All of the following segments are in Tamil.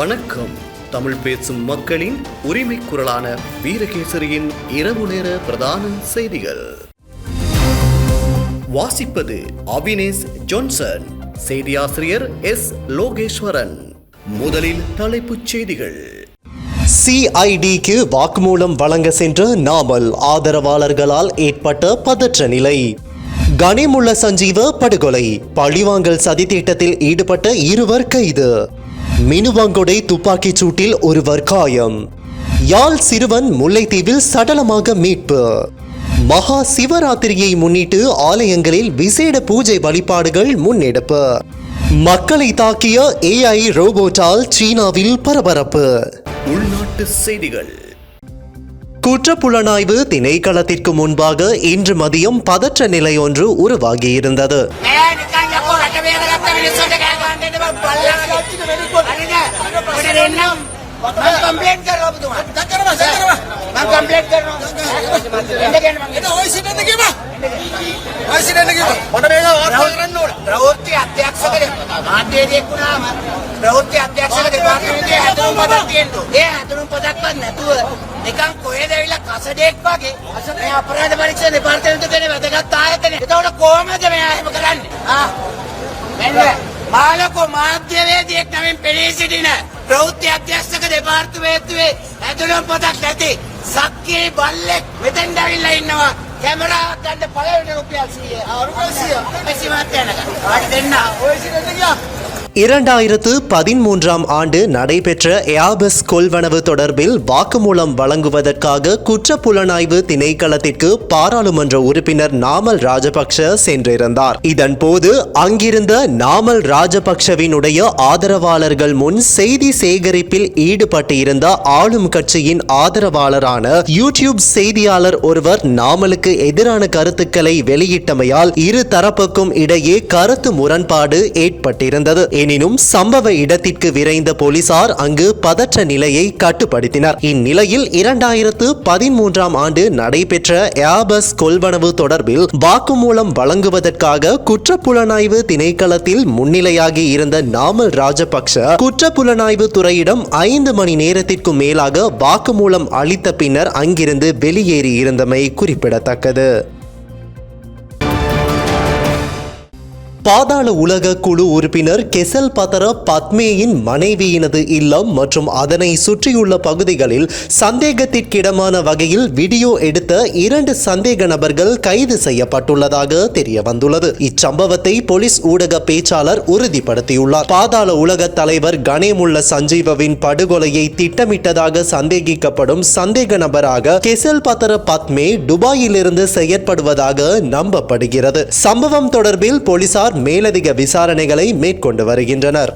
வணக்கம். தமிழ் பேசும் மக்களின் உரிமை குரலான வீரகேசரியின் இரவு நேர பிரதான செய்திகள் வாசிப்பது அவினேஷ் ஜான்சன், செய்தியாசிரியர் எஸ் லோகேஸ்வரன். முதலில் தலைப்புச் செய்திகள். சிஐடிக்கு வாக்குமூலம் வழங்க சென்ற நாமல் ஆதரவாளர்களால் ஏற்பட்ட பதற்ற நிலை. கனிமுள்ள சஞ்சீவ படுகொலை, பழிவாங்கல் சதித்திட்டத்தில் ஈடுபட்ட இருவர் கைது. மினுவாங்கொடை துப்பாக்கிச் சூட்டில் ஒருவர் காயம். யாழ் சிறுவன் முல்லைத்தீவில் சடலமாக மீட்பு. மகா சிவராத்திரியை முன்னிட்டு ஆலயங்களில் விசேட பூஜை வழிபாடுகள் முன்னெடுப்பு. மக்களை தாக்கிய AI ரோபோட்டால் சீனாவில் பரபரப்பு. உள்நாட்டு செய்திகள். குற்றப்புலனாய்வு திணைக்களத்திற்கு முன்பாக இன்று மதியம் பதற்ற நிலை ஒன்று உருவாகியிருந்தது. මාලකෝ මාධ්‍යවේදියෙක් නමින් පෙනී සිටින ප්‍රවෘත්ති අධ්‍යක්ෂක දෙපාර්තමේන්තුවේ ඇතුළත් පොතක් නැති සක්කිරි බල්ලෙක් මෙතෙන්ට ඇවිල්ලා ඉන්නවා. කැමරාවක් ගන්න පළවෙනි රුපියල් 100. පැසිමත් යනකම්. ආඩි දෙන්න. ඔය සිටින්න ගියා. 2013 ஆண்டு நடைபெற்ற ஏபஸ் கொள்வனவு தொடர்பில் வாக்குமூலம் வழங்குவதற்காக குற்றப்புலனாய்வு திணைக்களத்திற்கு பாராளுமன்ற உறுப்பினர் நாமல் ராஜபக்ஷ சென்றிருந்தார். இதன் போது அங்கிருந்த நாமல் ராஜபக்ஷவினுடைய ஆதரவாளர்கள் முன் செய்தி சேகரிப்பில் ஈடுபட்டிருந்த ஆளும் கட்சியின் ஆதரவாளரான யூடியூப் செய்தியாளர் ஒருவர் நாமலுக்கு எதிரான கருத்துக்களை வெளியிட்டமையால் இரு தரப்புக்கும் இடையே கருத்து முரண்பாடு ஏற்பட்டிருந்தது. எனினும் சம்பவ இடத்திற்கு விரைந்த போலீசார் அங்கு பதற்ற நிலையை கட்டுப்படுத்தினர். இந்நிலையில் 2013 ஆண்டு நடைபெற்ற ஏபஸ் கொள்வனவு தொடர்பில் வாக்குமூலம் வழங்குவதற்காக குற்றப்புலனாய்வு திணைக்களத்தில் முன்னிலையாகி இருந்த நாமல் ராஜபக்ஷ குற்றப்புலனாய்வு துறையிடம் 5 மணி நேரத்திற்கு மேலாக வாக்குமூலம் அளித்த பின்னர் அங்கிருந்து வெளியேறி இருந்தமை குறிப்பிடத்தக்கது. பாதாள உலக குழு உறுப்பினர் கெசல் பதர பத்மேயின் மனைவியினது இல்லம் மற்றும் அதனை சுற்றியுள்ள பகுதிகளில் சந்தேகத்திற்கிடமான வகையில் வீடியோ எடுத்த 2 சந்தேக நபர்கள் கைது செய்யப்பட்டுள்ளதாக தெரிய வந்துள்ளது. இச்சம்பவத்தை போலீஸ் ஊடக பேச்சாளர் உறுதிப்படுத்தியுள்ளார். பாதாள உலக தலைவர் கனிமுள்ள சஞ்சீவவின் படுகொலையை திட்டமிட்டதாக சந்தேகிக்கப்படும் சந்தேக நபராக கெசல் பதர பத்மே துபாயிலிருந்து செயற்படுவதாக நம்பப்படுகிறது. சம்பவம் தொடர்பில் போலீசார் மேலதிக விசாரணைகளை மேற்கொண்டு வருகின்றனர்.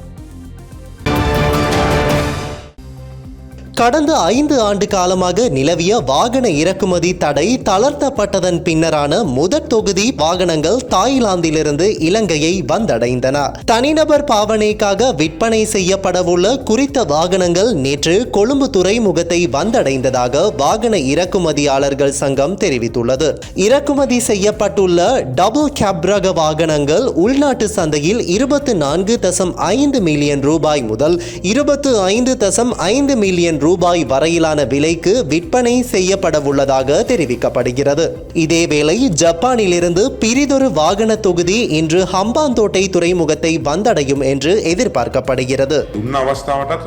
கடந்த 5 ஆண்டு காலமாக நிலவிய வாகன இறக்குமதி தடை தளர்த்தப்பட்டதன் பின்னரான முதற் தொகுதி வாகனங்கள் தாய்லாந்திலிருந்து இலங்கையை வந்தடைந்தன. தனிநபர் பாவனைக்காக விற்பனை செய்யப்படவுள்ள குறித்த வாகனங்கள் நேற்று கொழும்பு துறைமுகத்தை வந்தடைந்ததாக வாகன இறக்குமதியாளர்கள் சங்கம் தெரிவித்துள்ளது. இறக்குமதி செய்யப்பட்டுள்ள டபுள் கேப் ரக வாகனங்கள் உள்நாட்டு சந்தையில் 24.5 மில்லியன் ரூபாய் முதல் 25.5 மில்லியன் ரூபாய் வரையிலான விலைக்கு விற்பனை செய்யப்படவுள்ளதாக தெரிவிக்கப்படுகிறது. இதேவேளை ஜப்பானிலிருந்து பிரிதொரு வாகன தொகுதி இன்று ஹம்பாந்தோட்டை துறைமுகத்தை வந்தடையும் என்று எதிர்பார்க்கப்படுகிறது. දුන්න අවස්ථාවටත්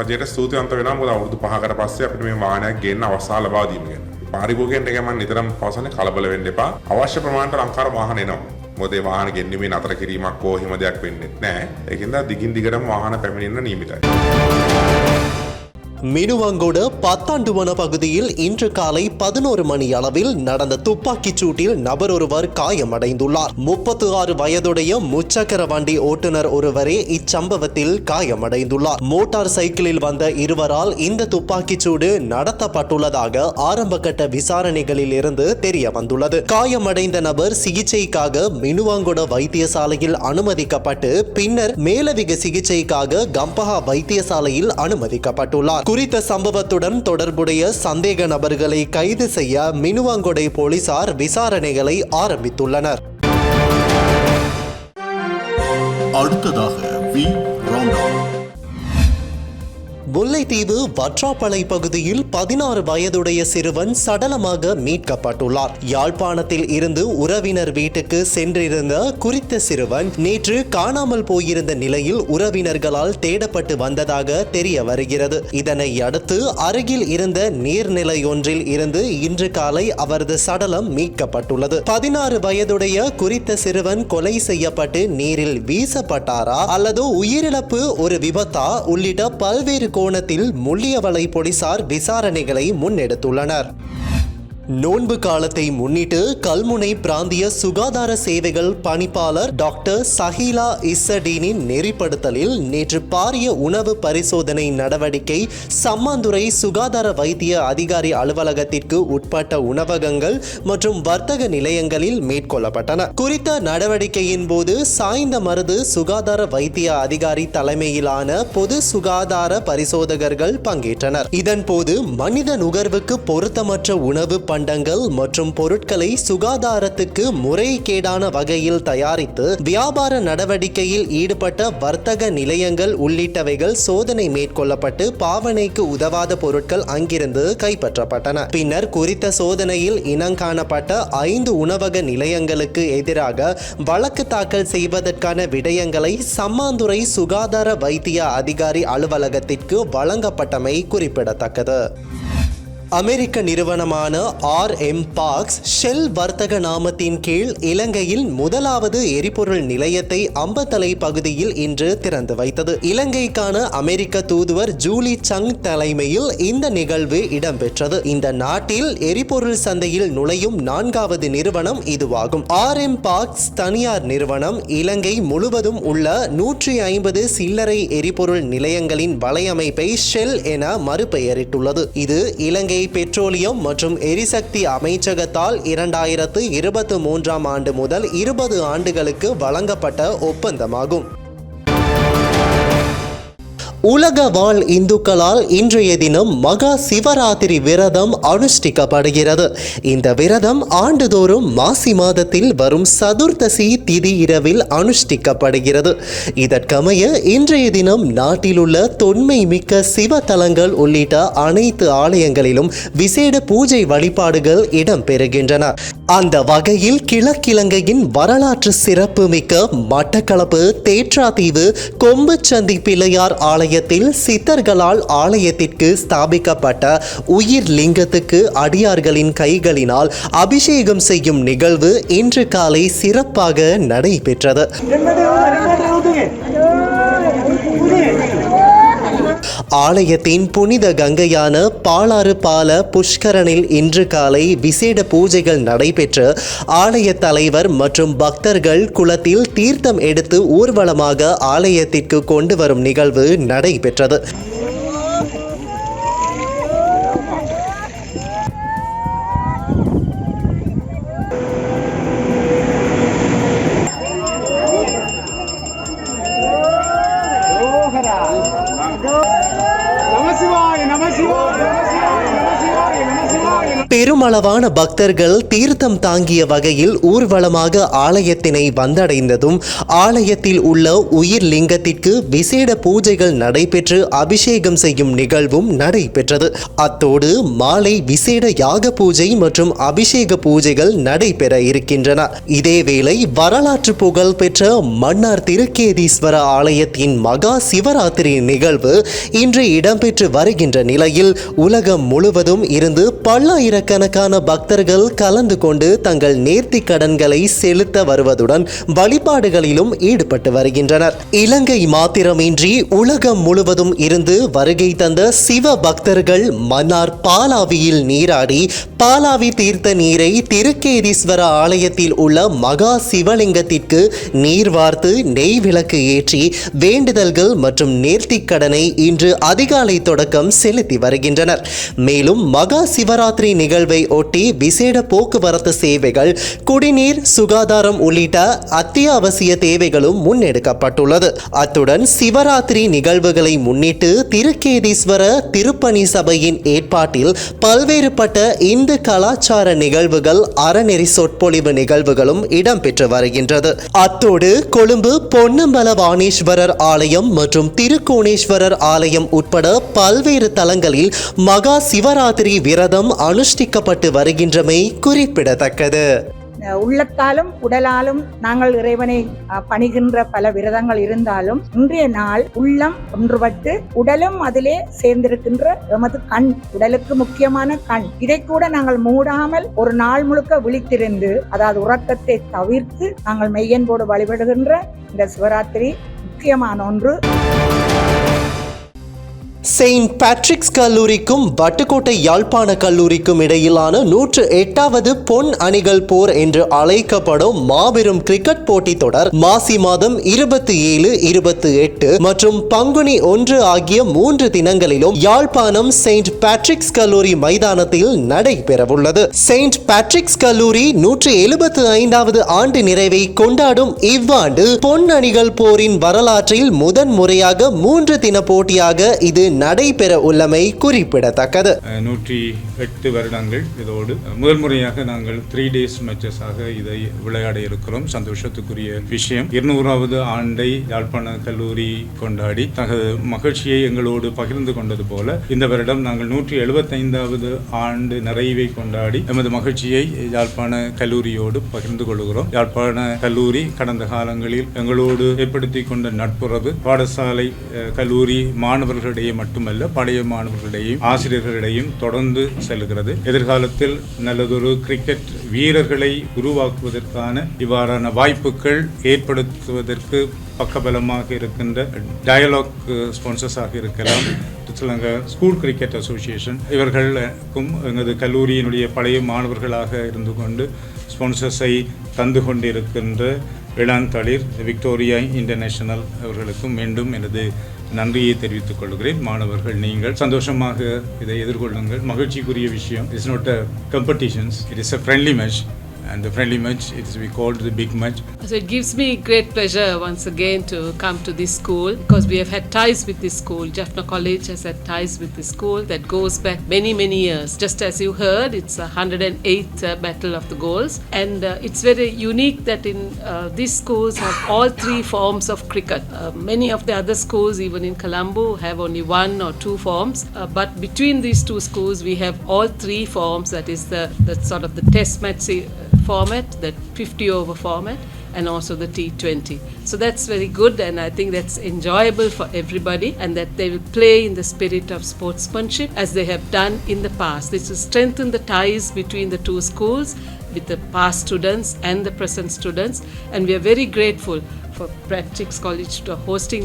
රජයට ස්තුතිවන්ත වෙනවා. මොකද අවුරුදු 5කට පස්සේ අපිට මේ වාහනයක් ගේන්න අවස්ථාව ලබා දීම ගැන. පාරිභෝගිකයන්ට මම නිතරම පවසන්නේ කලබල වෙන්න එපා. අවශ්‍ය ප්‍රමාණයට ලංකාවේ වාහන එනවා. මොකද ඒ වාහන ගෙන්වීමේ නතර කිරීමක් හෝ එහෙම දෙයක් වෙන්නේ නැහැ. ඒකින්ද දිගින් දිගටම වාහන පැමිණෙන්න නියමිතයි. மினுவாங்கோடு பத்தாண்டுவன பகுதியில் இன்று காலை 11 மணி அளவில் நடந்த துப்பாக்கிச் சூட்டில் நபர் ஒருவர் காயமடைந்துள்ளார். 36 வயதுடைய முச்சக்கர வண்டி ஓட்டுநர் ஒருவரே இச்சம்பவத்தில் காயமடைந்துள்ளார். மோட்டார் சைக்கிளில் வந்த இருவரால் இந்த துப்பாக்கிச் சூடு நடத்தப்பட்டுள்ளதாக ஆரம்பகட்ட விசாரணைகளில் இருந்து தெரிய வந்துள்ளது. காயமடைந்த நபர் சிகிச்சைக்காக மினுவாங்கோட வைத்தியசாலையில் அனுமதிக்கப்பட்டு பின்னர் மேலதிக சிகிச்சைக்காக கம்பஹா வைத்தியசாலையில் அனுமதிக்கப்பட்டுள்ளார். குறித்த சம்பவத்துடன் தொடர்புடைய சந்தேக நபர்களை கைது செய்ய மினுவாங்கொடை போலீசார் விசாரணைகளை ஆரம்பித்துள்ளனர். அடுத்ததாக முல்லைத்தீவு வற்றாப்பளை பகுதியில் 16 வயதுடைய சிறுவன் சடலமாக மீட்கப்பட்டுள்ளார். யாழ்ப்பாணத்தில் இருந்து உறவினர் வீட்டுக்கு சென்றிருந்த குறித்த சிறுவன் நேற்று காணாமல் போயிருந்த நிலையில் உறவினர்களால் தேடப்பட்டு வந்ததாக தெரிய வருகிறது. இதனை அடுத்து அருகில் இருந்த நீர்நிலையொன்றில் இருந்து இன்று காலை அவரது சடலம் மீட்கப்பட்டுள்ளது. 16 வயதுடைய குறித்த சிறுவன் கொலை செய்யப்பட்டு நீரில் வீசப்பட்டாரா அல்லது உயிரிழப்பு ஒரு விபத்தா உள்ளிட்ட பல்வேறு கோணத்தில் முள்ளியவளை போலீசார் விசாரணைகளை முன்னெடுத்துள்ளனர். நோன்பு காலத்தை முன்னிட்டு கல்முனை பிராந்திய சுகாதார சேவைகள் பணிப்பாளர் டாக்டர் சஹீலா இஸ்ஸடீனின் நெறிப்படுத்தலில் நேற்று பாரிய உணவு பரிசோதனை நடவடிக்கை சம்மாந்துறை சுகாதார வைத்திய அதிகாரி அலுவலகத்திற்கு உட்பட்ட உணவகங்கள் மற்றும் வர்த்தக நிலையங்களில் மேற்கொள்ளப்பட்டன. குறித்த நடவடிக்கையின் போது சாய்ந்தமருது சுகாதார வைத்திய அதிகாரி தலைமையிலான பொது சுகாதார பரிசோதகர்கள் பங்கேற்றனர். இதன்போது மனித நுகர்வுக்கு பொருத்தமற்ற உணவு பண்டங்கள் மற்றும் பொருட்களை சுகாதாரத்துக்கு முறைகேடான வகையில் தயாரித்து வியாபார நடவடிக்கையில் ஈடுபட்ட வர்த்தக நிலையங்கள் உள்ளிட்டவைகள் சோதனை மேற்கொள்ளப்பட்டு பாவனைக்கு உதவாத பொருட்கள் அங்கிருந்து கைப்பற்றப்பட்டன. பின்னர் குறித்த சோதனையில் இனங்காணப்பட்ட 5 உணவக நிலையங்களுக்கு எதிராக வழக்கு தாக்கல் செய்வதற்கான விடயங்களை சம்மாந்துறை சுகாதார வைத்திய அதிகாரி அலுவலகத்திற்கு வழங்கப்பட்டமை குறிப்பிடத்தக்கது. அமெரிக்க நிறுவனமான RM பார்க்ஸ் ஷெல் வர்த்தக நாமத்தின் கீழ் இலங்கையில் முதலாவது எரிபொருள் நிலையத்தை அம்பத்தலை பகுதியில் இன்று திறந்து வைத்தது. இலங்கைக்கான அமெரிக்க தூதுவர் ஜூலி சங் தலைமையில் இந்த நிகழ்வு இடம்பெற்றது. இந்த நாட்டில் எரிபொருள் சந்தையில் நுழையும் 4வது நிறுவனம் இதுவாகும். RM பார்க்ஸ் தனியார் நிறுவனம் இலங்கை முழுவதும் உள்ள 150 சில்லறை எரிபொருள் நிலையங்களின் வலையமைப்பை ஷெல் என மறுபெயரிட்டுள்ளது. இது இலங்கை பெட்ரோலியம் மற்றும் எரிசக்தி அமைச்சகத்தால் 2023ஆம் ஆண்டு முதல் 20 ஆண்டுகளுக்கு வழங்கப்பட்ட ஒப்பந்தமாகும். உலக வாழ் இந்துக்களால் இன்றைய தினம் மகா சிவராத்திரி விரதம் அனுஷ்டிக்கப்படுகிறது. இந்த விரதம் ஆண்டுதோறும் மாசி மாதத்தில் வரும் சதுர்தசி திதி இரவில் அனுஷ்டிக்கப்படுகிறது. இதற்கமைய இன்றைய தினம் நாட்டில் உள்ள தொன்மை மிக்க சிவ தலங்கள் உள்ளிட்ட அனைத்து ஆலயங்களிலும் விசேட பூஜை வழிபாடுகள் இடம்பெறுகின்றன. அந்த வகையில் கிழக்கிழங்கையின் வரலாற்று சிறப்பு மிக்க மட்டக்களப்பு தேற்றாத்தீவு கொம்புச்சந்தி பிள்ளையார் ஆலயத்தில் சித்தர்களால் ஆலயத்திற்கு ஸ்தாபிக்கப்பட்ட உயிர் லிங்கத்துக்கு அடியார்களின் கைகளினால் அபிஷேகம் செய்யும் நிகழ்வு இன்று காலை சிறப்பாக நடைபெற்றது. ஆலயத்தின் புனித கங்கையான பாலாறு பால புஷ்கரனில் இன்று காலை விசேட பூஜைகள் நடைபெற்று ஆலய தலைவர் மற்றும் பக்தர்கள் குளத்தில் தீர்த்தம் எடுத்து ஊர்வலமாக ஆலயத்திற்கு கொண்டு வரும் நிகழ்வு நடைபெற்றது. பெருமளவான பக்தர்கள் தீர்த்தம் தாங்கிய வகையில் ஊர்வலமாக ஆலயத்தினை வந்தடைந்ததும் ஆலயத்தில் உள்ள உயிர் லிங்கத்திற்கு விசேட பூஜைகள் நடைபெற்று அபிஷேகம் செய்யும் நிகழ்வும் நடைபெற்றது. அத்தோடு மாலை விசேட யாக பூஜை மற்றும் அபிஷேக பூஜைகள் நடைபெற இருக்கின்றன. இதேவேளை வரலாற்று புகழ் பெற்ற மன்னார் திருக்கேதீஸ்வர ஆலயத்தின் மகா சிவராத்திரி நிகழ்வு இன்று இடம்பெற்று வருகின்ற நிலையில் உலகம் முழுவதும் இருந்து பல்லாயிரக்கணக்கான பக்தர்கள் கலந்து கொண்டு தங்கள் நேர்த்தி கடன்களை செலுத்த வருவதுடன் வழிபாடுகளிலும் ஈடுபட்டு வருகின்றனர். இலங்கை மாத்திரமின்றி உலகம் முழுவதும் இருந்து வருகை தந்த சிவ பக்தர்கள் மன்னார் பாலாவியில் நீராடி பாலாவி தீர்த்த நீரை திருக்கேதீஸ்வர ஆலயத்தில் உள்ள மகா சிவலிங்கத்திற்கு நீர் வார்த்து நெய் விளக்கு ஏற்றி வேண்டுதல்கள் மற்றும் நேர்த்தி கடனை இன்று அதிகாலை தொடக்கம் செலுத்தி வருகின்றனர். மேலும் மகா சிவராத்திரி நிகழ்வை ஒட்டி விசேட போக்குவரத்து சேவைகள், குடிநீர், சுகாதாரம் உள்ளிட்ட அத்தியாவசிய தேவைகளும் முன்னெடுக்கப்பட்டுள்ளது. அத்துடன் சிவராத்திரி நிகழ்வுகளை முன்னிட்டு திருக்கேதீஸ்வர திருப்பணி சபையின் ஏற்பாட்டில் பல்வேறுபட்ட இந்து கலாச்சார நிகழ்வுகள், அறநெறி சொற்பொழிவு நிகழ்வுகளும் இடம்பெற்று வருகின்றது. அத்தோடு கொழும்பு பொன்னம்பலவாணீஸ்வரர் ஆலயம் மற்றும் திருக்கோணேஸ்வரர் ஆலயம் உட்பட பல்வேறு தலங்களில் மகா சிவராத்திரி விரதம் அனுஷ்டிக்கப்பட்டு வருகின்றமை குறிப்பிடத்தக்கது. உள்ளத்தாலும் உடலாலும் நாங்கள் இறைவனை பணிகின்ற பல விரதங்கள் இருந்தாலும் இன்றைய நாள் உள்ளம் ஒன்றுபட்டு உடலும் அதிலே சேர்ந்திருக்கின்ற எமது கண், உடலுக்கு முக்கியமான கண், இதை கூட நாங்கள் மூடாமல் ஒரு நாள் முழுக்க விழித்திருந்து, அதாவது உறக்கத்தை தவிர்த்து நாங்கள் மெய்யன்போடு வழிபடுகின்ற இந்த சிவராத்திரி முக்கியமான ஒன்று. செயின்ட் பேட்ரிக்ஸ் கல்லூரிக்கும் வட்டுக்கோட்டை யாழ்ப்பாண கல்லூரிக்கும் இடையிலான 108வது பொன் அணிகள் போர் என்று அழைக்கப்படும் மாபெரும் கிரிக்கெட் போட்டி தொடர் மாசி மாதம் 27, 28 மற்றும் பங்குனி 1 ஆகிய 3 தினங்களிலும் யாழ்ப்பாணம் செயின்ட் பேட்ரிக்ஸ் கல்லூரி மைதானத்தில் நடைபெறவுள்ளது. செயின்ட் பேட்ரிக்ஸ் கல்லூரி 175வது ஆண்டு நிறைவை கொண்டாடும் இவ்வாண்டு பொன் அணிகள் போரின் வரலாற்றில் முதன்முறையாக 3 தின போட்டியாக இது நடைபெற உள்ளமை குறிப்பிடத்தக்கது. 108 வருடங்கள் இதோடு முதல் முறையாக நாங்கள் 3 days மேட்சஸாக இதை விளையாட இருக்கிறோம். சந்தோஷத்துக்குரிய விஷயம். 200வது ஆண்டை யாழ்ப்பாண கல்லூரி கொண்டாடி தனது மகிழ்ச்சியை எங்களோடு பகிர்ந்து கொண்டது போல இந்த வருடம் நாங்கள் 175வது ஆண்டு நிறைவை கொண்டாடி எமது மகிழ்ச்சியை யாழ்ப்பாண கல்லூரியோடு பகிர்ந்து கொள்கிறோம். யாழ்ப்பாண கல்லூரி கடந்த காலங்களில் எங்களோடு ஏற்படுத்தி கொண்ட நட்புறவு பாடசாலை கல்லூரி மாணவர்களிடையே மட்டுமல்ல, பழைய மாணவர்களிடையும் ஆசிரியர்களிடையும் தொடர்ந்து செல்கிறது. எதிர்காலத்தில் நல்லதொரு கிரிக்கெட் வீரர்களை உருவாக்குவதற்கான இவ்வாறான வாய்ப்புகள் ஏற்படுத்துவதற்கு பக்கபலமாக இருக்கின்ற டயலாக் ஸ்பான்சர்ஸாக இருக்கலாம் ஸ்ரீலங்கா ஸ்கூல் கிரிக்கெட் அசோசியேஷன், இவர்களுக்கும் எமது கல்லூரியினுடைய பழைய மாணவர்களாக இருந்து கொண்டு ஸ்பான்சர்ஸை தந்து கொண்டிருக்கின்ற இளந்தளிர் விக்டோரியா இன்டர்நேஷனல் அவர்களுக்கும் மீண்டும் எனது நன்றியை தெரிவித்துக் கொள்கிறேன். மாணவர்கள் நீங்கள் சந்தோஷமாக இதை எதிர்கொள்ளுங்கள். மகிழ்ச்சிக்குரிய விஷயம். It's not a competitions, it is a friendly match. And the friendly match, it is we called the big match. So it gives me great pleasure once again to come to this school because we have had ties with this school. Jaffna College has had ties with this school that goes back many years. Just as you heard, it's 108th Battle of the Goals, and it's very unique that in these schools have all 3 forms of cricket. Many of the other schools, even in Colombo, have only 1 or 2 forms. But between these 2 schools, we have all 3 forms. That is the sort of the test match format, that 50 over format, and also the T20. So that's very good, and I think that's enjoyable for everybody, and that they will play in the spirit of sportsmanship as they have done in the past. This will strengthen the ties between the 2 schools with the past students and the present students, and we are very grateful for Patrick's College to hosting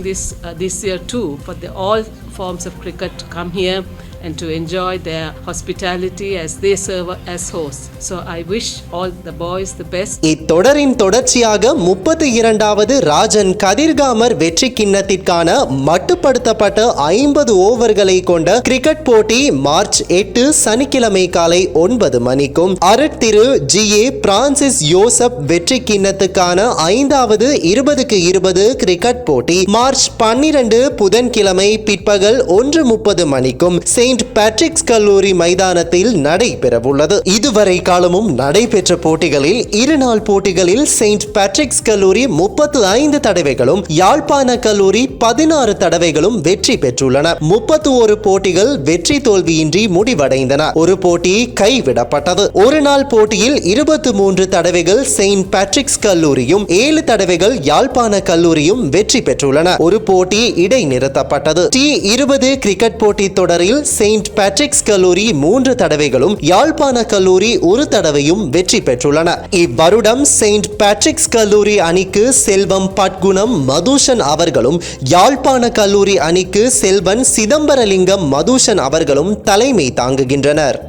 this year too, for all forms of cricket to come here and to enjoy their hospitality as they serve as hosts. So I wish all the boys the best. இத்தொடரின் தொடர்ச்சியாக 32வது ராஜன் கதிர்காமர் வெற்றி கிண்ணத்திற்கான மட்டுப்படுத்தப்பட்ட 50 ஓவர்களை கொண்ட கிரிக்கெட் போட்டி மார்ச் 8 சனிக்கிழமை காலை 9 மணிக்கும், அருட்திரு ஜி.ஏ. பிரான்சிஸ் யோசப் வெற்றி கிண்ணத்துக்கான 5வது 20-20 கிரிக்கெட் போட்டி மார்ச் 12 புதன்கிழமை பிற்பகல் 1:30 மணிக்கும் செயின்ட் பேட்ரிக்ஸ் கல்லூரி மைதானத்தில் நடைபெறவுள்ளது. இதுவரை காலமும் நடைபெற்ற போட்டிகளில் 2 நாள் போட்டிகளில் செயின்ட் பேட்ரிக்ஸ் கல்லூரி 35 தடவைகளும் யாழ்ப்பாண கல்லூரி 16 தடவைகளும் வெற்றி பெற்றுள்ளன. 31 போட்டிகள் வெற்றி தோல்வியின்றி முடிவடைந்தன. ஒரு போட்டி கைவிடப்பட்டது. ஒரு நாள் போட்டியில் 23 தடவைகள் செயின்ட் பேட்ரிக்ஸ் கல்லூரியும் 7 தடவைகள் யாழ்ப்பாண கல்லூரியும் வெற்றி பெற்றுள்ளன. ஒரு போட்டி இடைநிறுத்தப்பட்டது. T20 கிரிக்கெட் போட்டி தொடரில் செயின்ட் பேட்ரிக்ஸ் கல்லூரி 3 தடவைகளும் யாழ்ப்பாண கல்லூரி 1 தடவையும் வெற்றி பெற்றுள்ளன. இவ்வருடம் செயின்ட் பேட்ரிக்ஸ் கல்லூரி அணிக்கு செல்வம் பட்குணம் மதுஷன் அவர்களும், யாழ்ப்பாண கல்லூரி அணிக்கு செல்வன் சிதம்பரலிங்கம் மதுஷன் அவர்களும் தலைமை தாங்குகின்றனர்.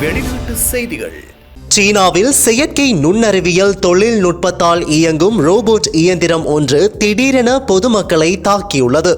வெளிநாட்டு செய்திகள். சீனாவில் செயற்கை நுண்ணறிவியல் தொழில்நுட்பத்தால் இயங்கும் ரோபோட் இயந்திரம் ஒன்று திடீரென பொதுமக்களை தாக்கியுள்ளது.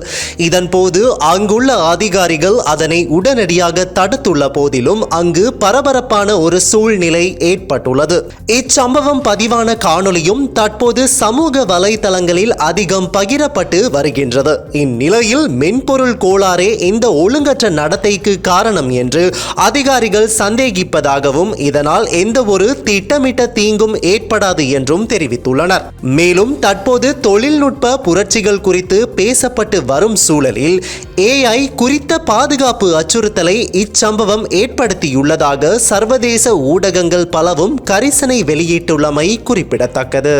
இதன்போது அங்குள்ள அதிகாரிகள் அதனை உடனடியாக தடுத்துள்ள போதிலும் அங்கு பரபரப்பான ஒரு சூழ்நிலை ஏற்பட்டுள்ளது. இச்சம்பவம் பதிவான காணொளியும் தற்போது சமூக வலைதளங்களில் அதிகம் பகிரப்பட்டு வருகின்றது. இந்நிலையில் மென்பொருள் கோளாறே இந்த ஒழுங்கற்ற நடத்தைக்கு காரணம் என்று அதிகாரிகள் சந்தேகிப்பதாகவும் இதனால் எந்த ஒரு திட்டமிட்ட தீங்கும் ஏற்படாது என்றும் தெரிவித்துள்ளனர். மேலும் தற்போது தொழில்நுட்ப புரட்சிகள் குறித்து பேசப்பட்டு வரும் சூழலில் AI குறித்த பாதுகாப்பு அச்சுறுத்தலை இச்சம்பவம் ஏற்படுத்தியுள்ளதாக சர்வதேச ஊடகங்கள் பலவும் கரிசனை வெளியிட்டுள்ளமை குறிப்பிடத்தக்கது.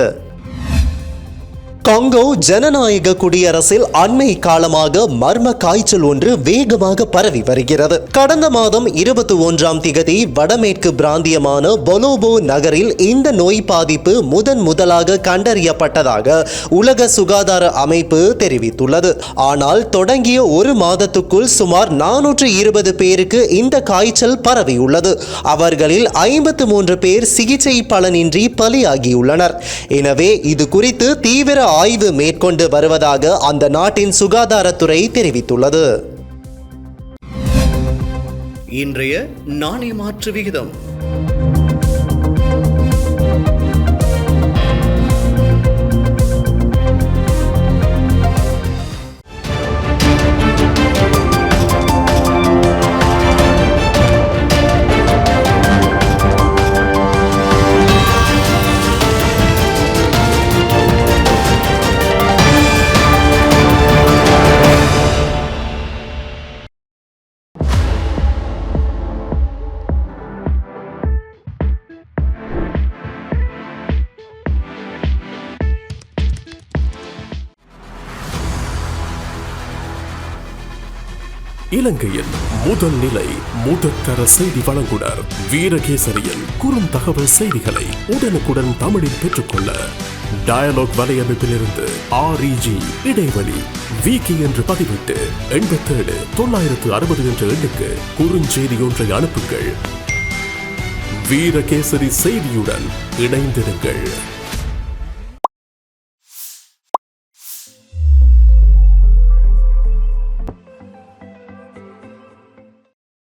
காங்கோ ஜனநாயக குடியரசில் அண்மை காலமாக மர்ம காய்ச்சல் ஒன்று வேகமாக பரவி வருகிறது. கடந்த மாதம் 21ஆம் திகதி வடமேற்கு பிராந்தியமான பொலோபோ நகரில் இந்த நோய் பாதிப்பு முதலாக கண்டறியப்பட்டதாக உலக சுகாதார அமைப்பு தெரிவித்துள்ளது. ஆனால் தொடங்கிய ஒரு மாதத்துக்குள் சுமார் 420 பேருக்கு இந்த காய்ச்சல் பரவியுள்ளது. அவர்களில் 53 பேர் சிகிச்சை பலனின்றி பலியாகியுள்ளனர். எனவே இது குறித்து தீவிர ஆய்வு மேற்கொண்டு வருவதாக அந்த நாட்டின் சுகாதாரத்துறை தெரிவித்துள்ளது. இன்றைய நாணய மாற்று விகிதம் இலங்கையின் முதல் நிலை முதற்கர செய்தி வழங்குனர் வீரகேசரியின் குறுந்தகவல் செய்திகளை உடனுக்குடன் தமிழில் பெற்றுக்கொள்ள டயலாக் வலையமைப்பிலிருந்து REG இடைவெளி வீக்கி என்று பதிவிட்டு 87 960 என்ற எண்ணுக்கு குறுஞ்செய்தி ஒன்றை அனுப்புங்கள். வீரகேசரி செய்தியுடன் இணைந்திருங்கள்.